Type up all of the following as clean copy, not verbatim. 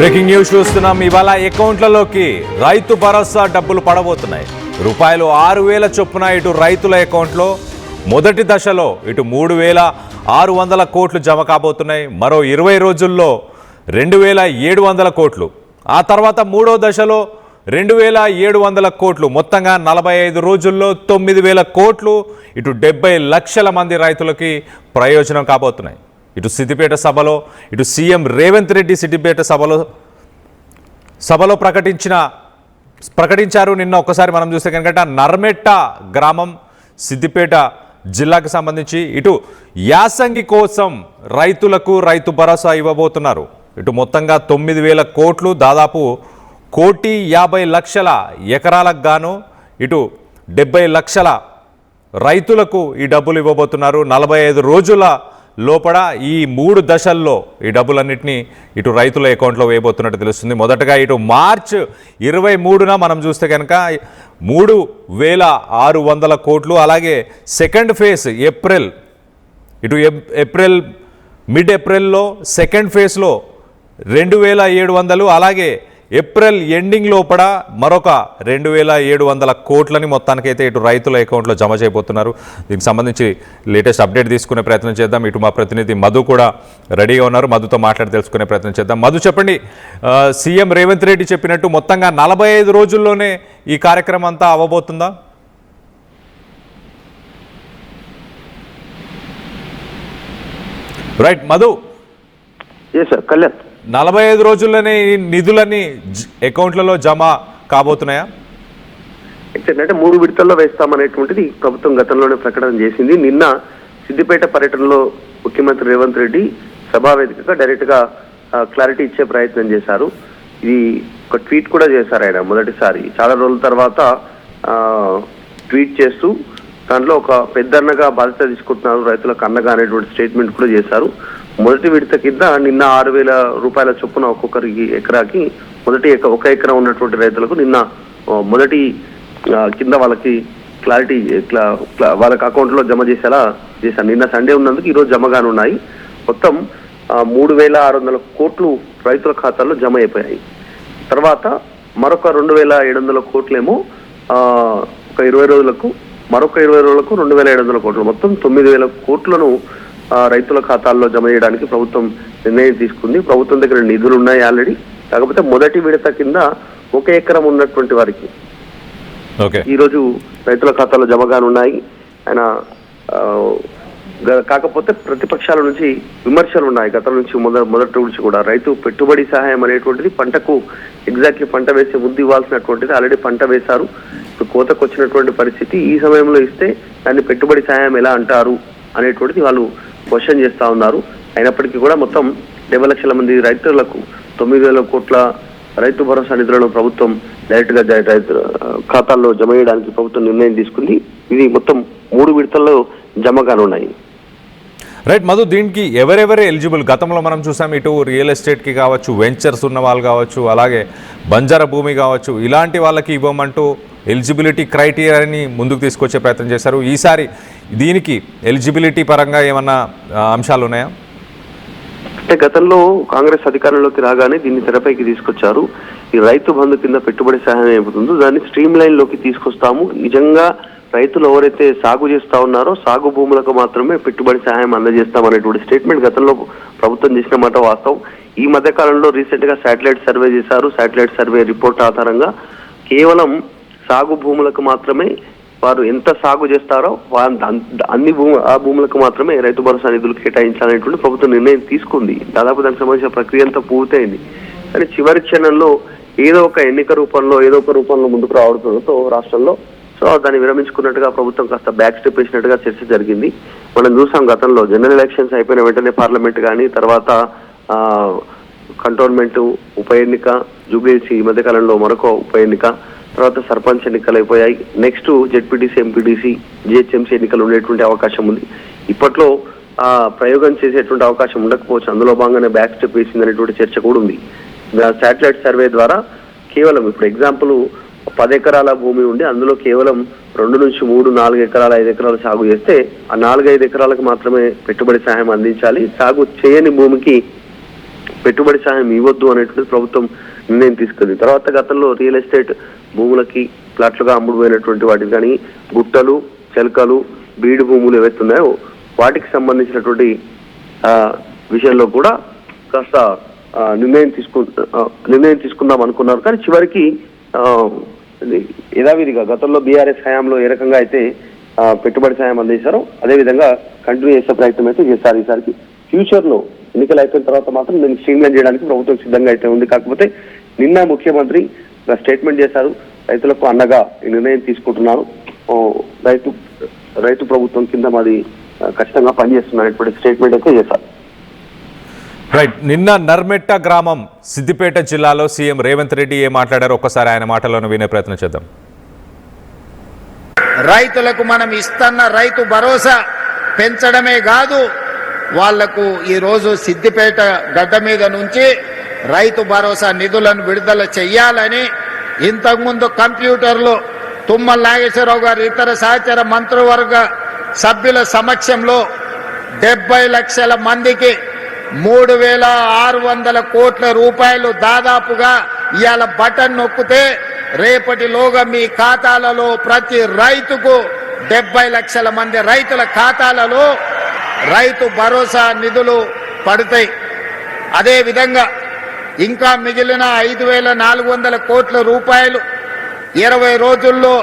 Breaking news చూస్తున్నాం. ఇవాళ అకౌంట్లలోకి రైతు భరోసా డబ్బులు పడబోతున్నాయి. రూపాయలు 6,000 చొప్పున ఇటు రైతుల అకౌంట్లో మొదటి దశలో ఇటు 3,600 కోట్లు జమ కాబోతున్నాయి. మరో 20 రోజుల్లో 2,700 కోట్లు. ఆ తర్వాత మూడో దశలో 2,700 కోట్లు. మొత్తంగా 45 రోజుల్లో 9,000 కోట్లు ఇటు 70 లక్షల మంది రైతులకి ప్రయోజనం కాబోతున్నాయి. ఇటు సిద్దిపేట సభలో ఇటు సీఎం రేవంత్ రెడ్డి సిద్దిపేట సభలో ప్రకటించారు. నిన్న ఒక్కసారి మనం చూస్తే కనుక నర్మెట్ట గ్రామం సిద్దిపేట జిల్లాకు సంబంధించి ఇటు యాసంగి కోసం రైతులకు రైతు భరోసా ఇవ్వబోతున్నారు. ఇటు మొత్తంగా 9,000 కోట్లు, దాదాపు 1,50,00,000 ఎకరాలకు గాను ఇటు 70 లక్షల రైతులకు ఈ డబ్బులు ఇవ్వబోతున్నారు. 45 రోజుల లోపల ఈ 3 దశల్లో ఈ డబ్బులన్నింటినీ ఇటు రైతుల అకౌంట్లో వేయబోతున్నట్టు తెలుస్తుంది. మొదటగా ఇటు మార్చ్ 23న మనం చూస్తే కనుక 3,600 కోట్లు, అలాగే సెకండ్ ఫేజ్ మిడ్ ఏప్రిల్లో సెకండ్ ఫేజ్లో 2,700, అలాగే ఏప్రిల్ ఎండింగ్ లోపల మరొక 2,700 కోట్లని మొత్తానికైతే ఇటు రైతుల అకౌంట్లో జమ చేయబోతున్నారు. దీనికి సంబంధించి లేటెస్ట్ అప్డేట్ తీసుకునే ప్రయత్నం చేద్దాం. ఇటు మా ప్రతినిధి మధు కూడా రెడీగా ఉన్నారు. మధుతో మాట్లాడి తెలుసుకునే ప్రయత్నం చేద్దాం. మధు, చెప్పండి, సీఎం రేవంత్ రెడ్డి చెప్పినట్టు మొత్తంగా 45 రోజుల్లోనే ఈ కార్యక్రమం అంతా అవ్వబోతుందా? రైట్ మధు. కళ్యాణ్, 45 రోజుల్లోనే ఈ నిధులన్నీ అకౌంట్లలో జమ కాబోతున్నాయా? అంటే 3 విడతల్లో వేస్తామనేటువంటిది ప్రభుత్వం గతంలోనే ప్రకటన చేసింది. నిన్న సిద్దిపేట పర్యటనలో ముఖ్యమంత్రి రేవంత్ రెడ్డి సభావేదికగా డైరెక్ట్ గా క్లారిటీ ఇచ్చే ప్రయత్నం చేశారు. ఇది ఒక ట్వీట్ కూడా చేశారు ఆయన మొదటిసారి. చాలా రోజుల తర్వాత ట్వీట్ చేస్తూ దాంట్లో ఒక పెద్దన్నగా బాధ్యత తీసుకుంటున్నారు, రైతులకు అన్నగా అనేటువంటి స్టేట్మెంట్ కూడా చేశారు. మొదటి విడత కింద నిన్న 6,000 రూపాయల చొప్పున ఒక్కొక్కరికి ఎకరాకి ఒక ఎకరం ఉన్నటువంటి రైతులకు నిన్న మొదటి కింద వాళ్ళకి క్లారిటీ వాళ్ళకి అకౌంట్లో జమ చేసేలా చేశారు. నిన్న సండే ఉన్నందుకు ఈరోజు జమగానున్నాయి. మొత్తం 3,600 కోట్లు రైతుల ఖాతాల్లో జమ అయిపోయాయి. తర్వాత మరొక 2,700 కోట్లేమో ఒక 20 రోజులకు, మరొక 20 రోజులకు 2,700 కోట్లు, మొత్తం 9,000 కోట్లను రైతుల ఖాతాల్లో జమ చేయడానికి ప్రభుత్వం నిర్ణయం తీసుకుంది. ప్రభుత్వం దగ్గర నిధులు ఉన్నాయి ఆల్రెడీ. కాకపోతే మొదటి విడత కింద 1 ఎకరం ఉన్నటువంటి వారికి ఈరోజు రైతుల ఖాతాలో జమగానున్నాయి. ఆయన కాకపోతే ప్రతిపక్షాల నుంచి విమర్శలు ఉన్నాయి గతం నుంచి, మొదటి నుంచి కూడా. రైతు పెట్టుబడి సహాయం అనేటువంటిది పంటకు ఎగ్జాక్ట్లీ పంట వేసే ముందు ఇవ్వాల్సినటువంటిది ఆల్రెడీ పంట వేశారు. ఇప్పుడు కోతకు వచ్చినటువంటి పరిస్థితి, ఈ సమయంలో ఇస్తే దాన్ని పెట్టుబడి సహాయం ఎలా అంటారు అనేటువంటిది వాళ్ళు క్వశ్చన్ చేస్తా ఉన్నారు. అయినప్పటికీ కూడా మొత్తం 70 లక్షల మంది రైతులకు 9,000 కోట్ల రైతు భరోసా నిధులను ప్రభుత్వం డైరెక్ట్ గా రైతు ఖాతాల్లో జమ చేయడానికి ప్రభుత్వం నిర్ణయం తీసుకుంది. ఇది మొత్తం 3 విడతల్లో జమ కానున్నాయి. రైట్ మధు, దీనికి ఎవరెవరే ఎలిజిబుల్? గతంలో మనం చూసాం, ఇటు రియల్ ఎస్టేట్కి కావచ్చు, వెంచర్స్ ఉన్న వాళ్ళు కావచ్చు, అలాగే బంజారా భూమి కావచ్చు, ఇలాంటి వాళ్ళకి ఇవ్వమంటూ ఎలిజిబిలిటీ క్రైటీరియాని ముందుకు తీసుకొచ్చే ప్రయత్నం చేశారు. ఈసారి దీనికి ఎలిజిబిలిటీ పరంగా ఏమన్నా అంశాలు ఉన్నాయా? అంటే గతంలో కాంగ్రెస్ అధికారంలోకి రాగానే దీన్ని తెరపైకి తీసుకొచ్చారు. ఈ రైతు బంధు కింద పెట్టుబడి సహాయం ఏమవుతుందో దాన్ని స్ట్రీమ్ లైన్ లోకి తీసుకొస్తాము. నిజంగా రైతులు ఎవరైతే సాగు చేస్తా ఉన్నారో సాగు భూములకు మాత్రమే పెట్టుబడి సహాయం అందజేస్తాం అనేటువంటి స్టేట్మెంట్ గతంలో ప్రభుత్వం చేసిన మాట వాస్తవం. ఈ మధ్య కాలంలో రీసెంట్ గా శాటిలైట్ సర్వే చేశారు. శాటిలైట్ సర్వే రిపోర్ట్ ఆధారంగా కేవలం సాగు భూములకు మాత్రమే, వారు ఎంత సాగు చేస్తారో ఆ భూములకు మాత్రమే రైతు భరోసా నిధులు కేటాయించాలనేటువంటి ప్రభుత్వం నిర్ణయం తీసుకుంది. దాదాపు దానికి సంబంధించిన ప్రక్రియ అంతా పూర్తయింది. కానీ చివరి క్షణంలో ఏదో ఒక రూపంలో ముందుకు రావడంతో రాష్ట్రంలో దాన్ని విరమించుకున్నట్టుగా ప్రభుత్వం కాస్త బ్యాక్ స్టెప్ వేసినట్టుగా చర్చ జరిగింది. మనం చూసాం గతంలో జనరల్ ఎలక్షన్స్ అయిపోయిన వెంటనే పార్లమెంట్ కానీ, తర్వాత కంటోన్మెంట్ ఉప ఎన్నిక, జూబ్లీహిల్స్ ఈ మధ్యకాలంలో మరొక ఉప ఎన్నిక, తర్వాత సర్పంచ్ ఎన్నికలు అయిపోయాయి. నెక్స్ట్ జెడ్పీటీసీ, ఎంపీటీసీ, జిహెచ్ఎంసీ ఎన్నికలు ఉండేటువంటి అవకాశం ఉంది. ఇప్పట్లో ప్రయోగం చేసేటువంటి అవకాశం ఉండకపోవచ్చు. అందులో భాగంగానే బ్యాక్ స్టెప్ వేసింది అనేటువంటి చర్చ కూడా ఉంది. శాటిలైట్ సర్వే ద్వారా కేవలం ఇప్పుడు ఎగ్జాంపుల్ 10 ఎకరాల భూమి ఉండి అందులో కేవలం 2 నుంచి 3, 4 ఎకరాలు, 5 ఎకరాలు సాగు చేస్తే ఆ 4-5 ఎకరాలకు మాత్రమే పెట్టుబడి సహాయం అందించాలి. సాగు చేయని భూమికి పెట్టుబడి సాయం ఇవ్వద్దు అనేటువంటి ప్రభుత్వం నిర్ణయం తీసుకుంది. తర్వాత గతంలో రియల్ ఎస్టేట్ భూములకి ప్లాట్లుగా అమ్ముడుపోయినటువంటి వాటికి కానీ గుట్టలు, చెలకలు, బీడు భూములు ఏవైతున్నాయో వాటికి సంబంధించినటువంటి విషయంలో కూడా కాస్త నిర్ణయం తీసుకుందాం అనుకున్నారు. కానీ చివరికి యథావిధిగా గతంలో బీఆర్ఎస్ హయాంలో ఏ రకంగా అయితే పెట్టుబడి సాయం అందించారో అదేవిధంగా కంటిన్యూ చేసే ప్రయత్నం అయితే చేశారు. ఈసారికి ఫ్యూచర్ లో ఎన్నికలు అయిపోయిన తర్వాత మాత్రం దీన్ని స్ట్రీమ్లైన్ చేయడానికి ప్రభుత్వం సిద్ధంగా అయితే ఉంది. కాకపోతే నిన్న ముఖ్యమంత్రి స్టేట్మెంట్ చేశారు, రైతులకు అండగా ఈ నిర్ణయం తీసుకుంటున్నారు, రైతు ప్రభుత్వం కింద మాది ఖచ్చితంగా పనిచేస్తున్నటువంటి స్టేట్మెంట్ అయితే చేశారు. రైట్. నిన్న నర్మెట్ట గ్రామం సిద్దిపేట జిల్లాలో సీఎం రేవంత్ రెడ్డి ఏం మాట్లాడారో ఒక్కసారి ఆయన మాటలను వినే ప్రయత్నం చేద్దాం. రైతులకు మనం ఇస్తున్న రైతు భరోసా పెంచడమే కాదు, వాళ్లకు ఈరోజు సిద్దిపేట గడ్డ మీద నుంచి రైతు భరోసా నిధులను విడుదల చెయ్యాలని ఇంతకుముందు కంప్యూటర్లో తుమ్మల నాగేశ్వరరావు గారు ఇతర సహచర మంత్రివర్గ సభ్యుల సమక్షంలో 70 లక్షల మందికి 3,600 కోట్ల రూపాయలు దాదాపుగా ఇవాళ బటన్ నొక్కితే రేపటిలోగా మీ ఖాతాలలో ప్రతి రైతుకు 70 లక్షల మంది రైతుల ఖాతాలలో రైతు భరోసా నిధులు పడతాయి. అదే విధంగా ఇంకా మిగిలిన 5,400 కోట్ల రూపాయలు 20 రోజుల్లో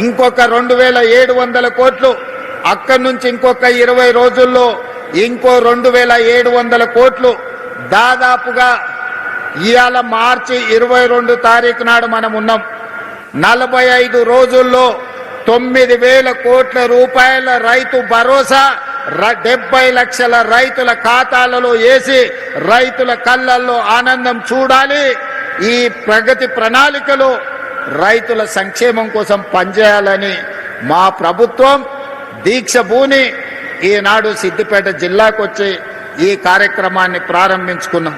ఇంకొక 2,700 కోట్లు, అక్కడి నుంచి ఇంకొక 20 రోజుల్లో ఇంకో 2,700 కోట్లు, దాదాపుగా ఇవాళ మార్చి 22 తారీఖు నాడు మనం ఉన్నాం. 45 రోజుల్లో 9,000 కోట్ల రూపాయల రైతు భరోసా 70 లక్షల రైతుల ఖాతాలలో వేసి రైతుల కళ్ళల్లో ఆనందం చూడాలి. ఈ ప్రగతి ప్రణాళికలో రైతుల సంక్షేమం కోసం పనిచేయాలని మా ప్రభుత్వం దీక్ష భూని ఈనాడు సిద్దిపేట జిల్లాకు వచ్చి ఈ కార్యక్రమాన్ని ప్రారంభించుకున్నాం.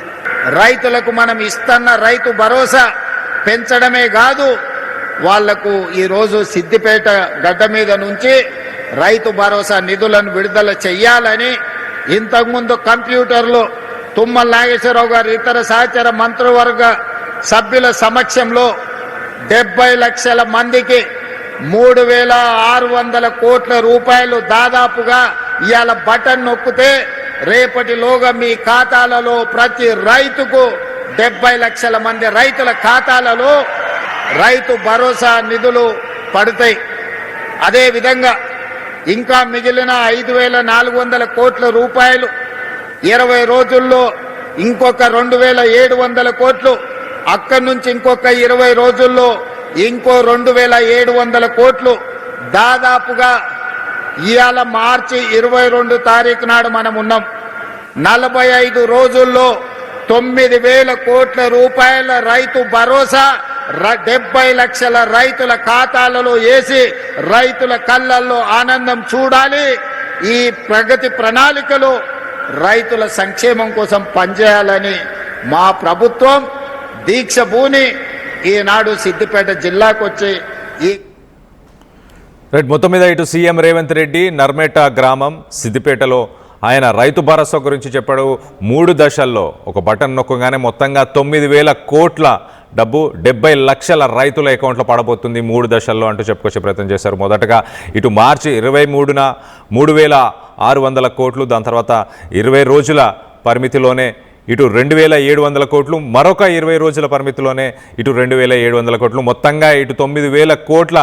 రైతులకు మనం ఇస్తున్న రైతు భరోసా పెంచడమే కాదు, వాళ్లకు ఈరోజు సిద్దిపేట గడ్డ మీద నుంచి రైతు భరోసా నిధులను విడుదల చెయ్యాలని ఇంతకుముందు కంప్యూటర్లో తుమ్మల నాగేశ్వరరావు గారు ఇతర సహచర మంత్రివర్గ సభ్యుల సమక్షంలో 70 లక్షల మందికి 3,600 కోట్ల రూపాయలు దాదాపుగా ఇవాళ బటన్ నొక్కితే రేపటిలోగా మీ ఖాతాలలో ప్రతి రైతుకు 70 లక్షల మంది రైతుల ఖాతాలలో రైతు భరోసా నిధులు పడతాయి. అదే విధంగా ఇంకా మిగిలిన 5,400 కోట్ల రూపాయలు 20 రోజుల్లో ఇంకొక 2,700 కోట్లు, అక్కడి నుంచి ఇంకొక 20 రోజుల్లో ఇంకో 2,700 కోట్లు, దాదాపుగా ఇవాళ మార్చి 22 తారీఖు నాడు మనం ఉన్నాం. 45 రోజుల్లో 9,000 కోట్ల రూపాయల రైతు భరోసా 70 లక్షల రైతుల ఖాతాలలో వేసి రైతుల కళ్ళల్లో ఆనందం చూడాలి. ఈ ప్రగతి ప్రణాళికలో రైతుల సంక్షేమం కోసం పనిచేయాలని మా ప్రభుత్వం దీక్ష భూని ఈనాడు సిద్దిపేట జిల్లాకు వచ్చి ఈ మొత్తం మీద ఇటు సీఎం రేవంత్ రెడ్డి నర్మేట గ్రామం సిద్దిపేటలో ఆయన రైతు భరోసా గురించి చెప్పాడు. 3 దశల్లో ఒక బటన్ నొక్కగానే మొత్తంగా 9,000 కోట్ల డబ్బు 70 లక్షల రైతుల అకౌంట్లో పడబోతుంది 3 దశల్లో అంటూ చెప్పుకొచ్చే ప్రయత్నం చేశారు. మొదటగా ఇటు మార్చి 23న 3,600 కోట్లు, దాని తర్వాత 20 రోజుల పరిమితిలోనే ఇటు 2,700 కోట్లు, మరొక 20 రోజుల పరిమితిలోనే ఇటు 2,700 కోట్లు, మొత్తంగా ఇటు 9,000 కోట్ల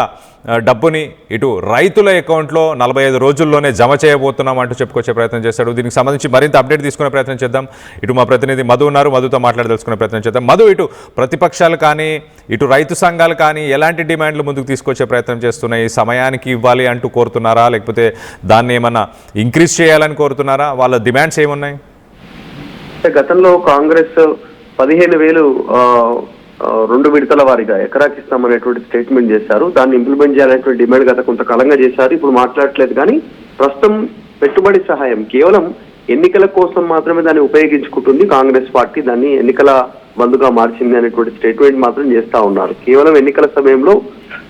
డబ్బుని ఇటు రైతుల అకౌంట్లో 45 రోజుల్లోనే జమ చేయబోతున్నాం అంటూ చెప్పుకొచ్చే ప్రయత్నం చేశాడు. దీనికి సంబంధించి మరింత అప్డేట్ తీసుకునే ప్రయత్నం చేద్దాం. ఇటు మా ప్రతినిధి మధు ఉన్నారు, మధుతో మాట్లాడదలుచుకునే ప్రయత్నం చేద్దాం. మధు, ఇటు ప్రతిపక్షాలు కానీ ఇటు రైతు సంఘాలు కానీ ఎలాంటి డిమాండ్లు ముందుకు తీసుకొచ్చే ప్రయత్నం చేస్తున్నాయి? సమయానికి ఇవ్వాలి అంటూ కోరుతున్నారా, లేకపోతే దాన్ని ఏమన్నా ఇంక్రీజ్ చేయాలని కోరుతున్నారా? వాళ్ళ డిమాండ్స్ ఏమున్నాయి? గతంలో కాంగ్రెస్ 15,000 2 విడతల వారీగా ఎకరాకి ఇస్తామనేటువంటి స్టేట్మెంట్ చేశారు. దాన్ని ఇంప్లిమెంట్ చేయాలనేటువంటి డిమాండ్ గత కొంతకాలంగా చేశారు. ఇప్పుడు మాట్లాడట్లేదు. కానీ ప్రస్తుతం పెట్టుబడి సహాయం కేవలం ఎన్నికల కోసం మాత్రమే దాన్ని ఉపయోగించుకుంటుంది కాంగ్రెస్ పార్టీ. దాన్ని ఎన్నికల బంధుగా మార్చింది అనేటువంటి స్టేట్మెంట్ మాత్రం చేస్తా ఉన్నారు. కేవలం ఎన్నికల సమయంలో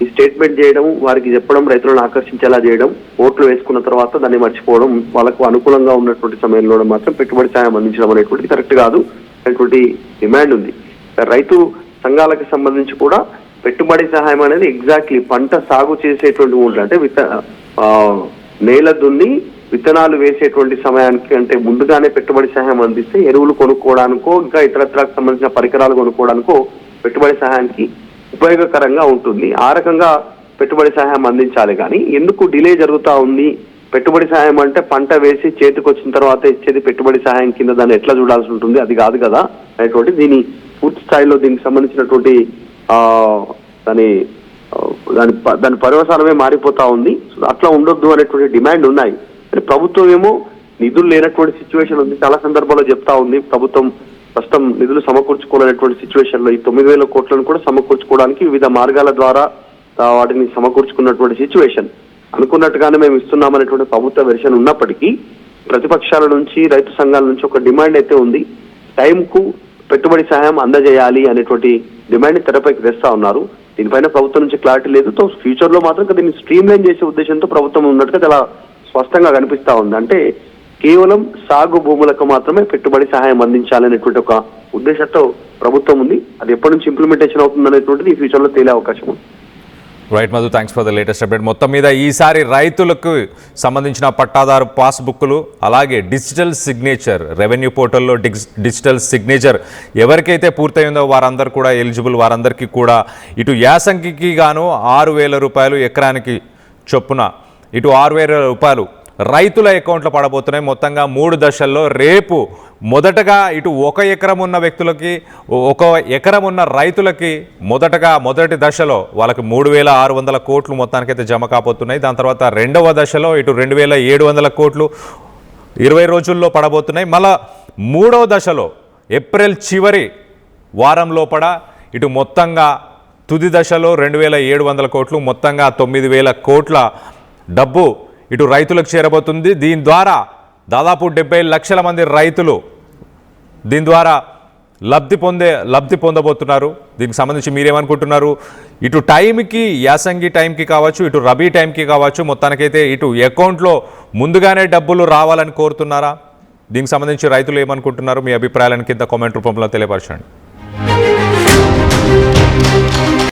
ఈ స్టేట్మెంట్ చేయడం, వారికి చెప్పడం, రైతులను ఆకర్షించేలా చేయడం, ఓట్లు వేసుకున్న తర్వాత దాన్ని మర్చిపోవడం, వాళ్ళకు అనుకూలంగా ఉన్నటువంటి సమయంలో మాత్రం పెట్టుబడి సాయం అందించడం అనేటువంటిది కరెక్ట్ కాదు. అనేటువంటి డిమాండ్ ఉంది. రైతు సంఘాలకు సంబంధించి కూడా పెట్టుబడి సహాయం అనేది ఎగ్జాక్ట్లీ పంట సాగు చేసేటువంటి ఊళ్ళు అంటే నేల దున్ని విత్తనాలు వేసేటువంటి సమయానికి అంటే ముందుగానే పెట్టుబడి సహాయం అందిస్తే ఎరువులు కొనుక్కోవడానికో ఇంకా ఇతరత్రకు సంబంధించిన పరికరాలు కొనుక్కోవడానికో పెట్టుబడి సహాయానికి ఉపయోగకరంగా ఉంటుంది. ఆ రకంగా పెట్టుబడి సహాయం అందించాలి. కానీ ఎందుకు డిలే జరుగుతూ ఉంది? పెట్టుబడి సహాయం అంటే పంట వేసి చేతికి వచ్చిన తర్వాత ఇచ్చేది పెట్టుబడి సహాయం కింద దాన్ని ఎట్లా చూడాల్సి ఉంటుంది? అది కాదు కదా అనేటువంటి దీని పూర్తి స్థాయిలో దీనికి సంబంధించినటువంటి దాని పర్యవసానమే మారిపోతా ఉంది. అట్లా ఉండొద్దు అనేటువంటి డిమాండ్ ఉన్నాయి. ప్రభుత్వం ఏమో నిధులు లేనటువంటి సిచ్యువేషన్ ఉంది. చాలా సందర్భాల్లో చెప్తా ఉంది ప్రభుత్వం ప్రస్తుతం నిధులు సమకూర్చుకోవాలనేటువంటి సిచ్యువేషన్ లో ఈ 9,000 కోట్లను కూడా సమకూర్చుకోవడానికి వివిధ మార్గాల ద్వారా వాటిని సమకూర్చుకున్నటువంటి సిచ్యువేషన్. అనుకున్నట్టుగానే మేము ఇస్తున్నామనేటువంటి ప్రభుత్వ వెర్షన్ ఉన్నప్పటికీ ప్రతిపక్షాల నుంచి రైతు సంఘాల నుంచి ఒక డిమాండ్ అయితే ఉంది. టైంకు పెట్టుబడి సహాయం అందజేయాలి అనేటువంటి డిమాండ్ తెరపైకి తెస్తా ఉన్నారు. దీనిపైన ప్రభుత్వం నుంచి క్లారిటీ లేదు. ఫ్యూచర్ లో మాత్రం దీన్ని స్ట్రీమ్ లైన్ చేసే ఉద్దేశంతో ప్రభుత్వం ఉన్నట్టుగా చాలా స్పష్టంగా కనిపిస్తా ఉంది. అంటే కేవలం సాగు భూములకు మాత్రమే పెట్టుబడి సహాయం అందించాలనేటువంటి ఒక ఉద్దేశంతో ప్రభుత్వం ఉంది. అది ఎప్పటి నుంచి ఇంప్లిమెంటేషన్ అవుతుంది అనేటువంటిది ఈ ఫ్యూచర్ లో తేలే అవకాశం ఉంది. Right Madhu, thanks for the latest update. మొత్తం మీద ఈసారి రైతులకు సంబంధించిన పట్టాదారు పాస్బుక్లు అలాగే డిజిటల్ సిగ్నేచర్ రెవెన్యూ పోర్టల్లో డిజిటల్ సిగ్నేచర్ ఎవరికైతే పూర్తయిందో వారందరూ కూడా ఎలిజిబుల్. వారందరికీ కూడా ఇటు యాసంగికి గాను 6,000 రూపాయలు ఎకరానికి చొప్పున ఇటు 6,000 రూపాయలు రైతుల అకౌంట్లో పడబోతున్నాయి. మొత్తంగా 3 దశల్లో రేపు మొదటగా ఇటు 1 ఎకరం ఉన్న వ్యక్తులకి 1 ఎకరం ఉన్న రైతులకి మొదటి దశలో వాళ్ళకి 3,600 కోట్లు మొత్తానికైతే జమ కాబోతున్నాయి. దాని తర్వాత రెండవ దశలో ఇటు 2,700 కోట్లు 20 రోజుల్లో పడబోతున్నాయి. మళ్ళా మూడవ దశలో ఏప్రిల్ చివరి వారం లోపల ఇటు మొత్తంగా తుది దశలో 2,700 కోట్లు మొత్తంగా 9,000 కోట్ల డబ్బు ఇటు రైతులకు చేరబోతుంది. దీని ద్వారా దాదాపు 70 లక్షల మంది రైతులు దీని ద్వారా లబ్ధి పొందబోతున్నారు. దీనికి సంబంధించి మీరేమనుకుంటున్నారు? ఇటు టైంకి యాసంగి టైంకి కావచ్చు, ఇటు రబీ టైంకి కావచ్చు, మొత్తానికైతే ఇటు అకౌంట్లో ముందుగానే డబ్బులు రావాలని కోరుతున్నారా? దీనికి సంబంధించి రైతులు ఏమనుకుంటున్నారు? మీ అభిప్రాయాలను కింద కామెంట్ రూపంలో తెలియపరచండి.